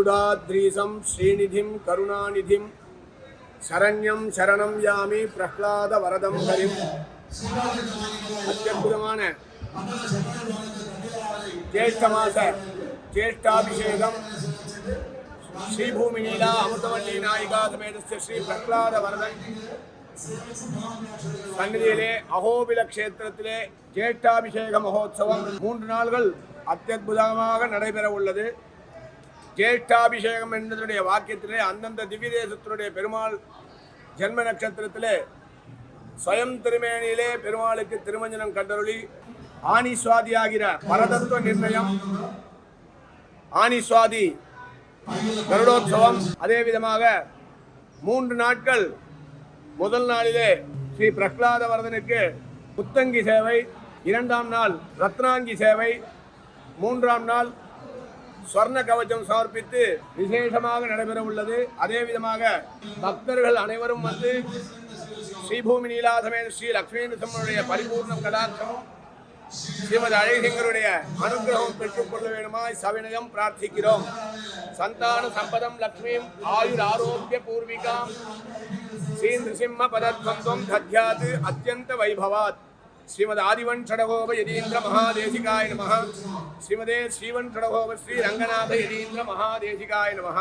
गरुडाद्रीशं श्रीनिधिं करुणानिधिं शरण्यं शरणं यामि प्रह्लाद वरदं हरिम् अत्यद्भुतमान ज्येष्ठमास ज्येष्ठाभिषेकं श्रीभूमिनीला अमृतवल्ली नायिका समेतस्य श्री प्रह्लाद वरदन சந்நிதியிலே அகோபில க்ஷேத்திரத்திலே ஜேஷ்டாபிஷேக மகோத்சவம் 3 நாள்கள் அத்தியுதமாக நடைபெற உள்ளது. ஜேஷ்டாபிஷேகம் என்பதனுடைய வாக்கியத்திலே அந்தந்த திவ்ய தேசத்தினுடைய பெருமாள் ஜென்ம நட்சத்திரத்திலே ஸ்வயம் திருமேனியிலே பெருமாளுக்கு திருமஞ்சனம் கண்டருளி ஆனிஸ்வாதியாகிற பரதத்துவ நிர்ணயம் ஆனிஸ்வாதி கருடோத்சவம். அதே விதமாக 3 நாட்கள் முதல் நாளிலே ஸ்ரீ பிரஹ்லாத வரதனுக்கு புத்தங்கி சேவை, 2ஆம் நாள் ரத்னாங்கி சேவை, 3ஆம் நாள் ஸ்வர்ண கவச்சம் சமர்ப்பித்து விசேஷமாக நடைபெற உள்ளது. அதே விதமாக பக்தர்கள் அனைவரும் வந்து ஸ்ரீபூமி நீலாசமேத ஸ்ரீ லக்ஷ்மி நரசிம்மனுடைய பரிபூர்ண கடாட்சமும் ஸ்ரீமதி அழகிங்கருடைய அனுகிரகம் பெற்றுக் கொள்ள வேண்டுமாய் சவினயம் பிரார்த்திக்கிறோம். சந்தான சம்பதம் லக்ஷ்மீம் ஆயுர் ஆரோக்கிய பூர்விகாம் श्री नृसिंह पदद्वंद्वं दध्यात् अत्यंत वैभवात् श्रीमद आदिवंश षडगोप यतीन्द्र महादेशिकाय नमः. श्रीमदे श्रीवंश षडगोप श्री रंगनाथ यतीन्द्र महादेशिकाय नमः.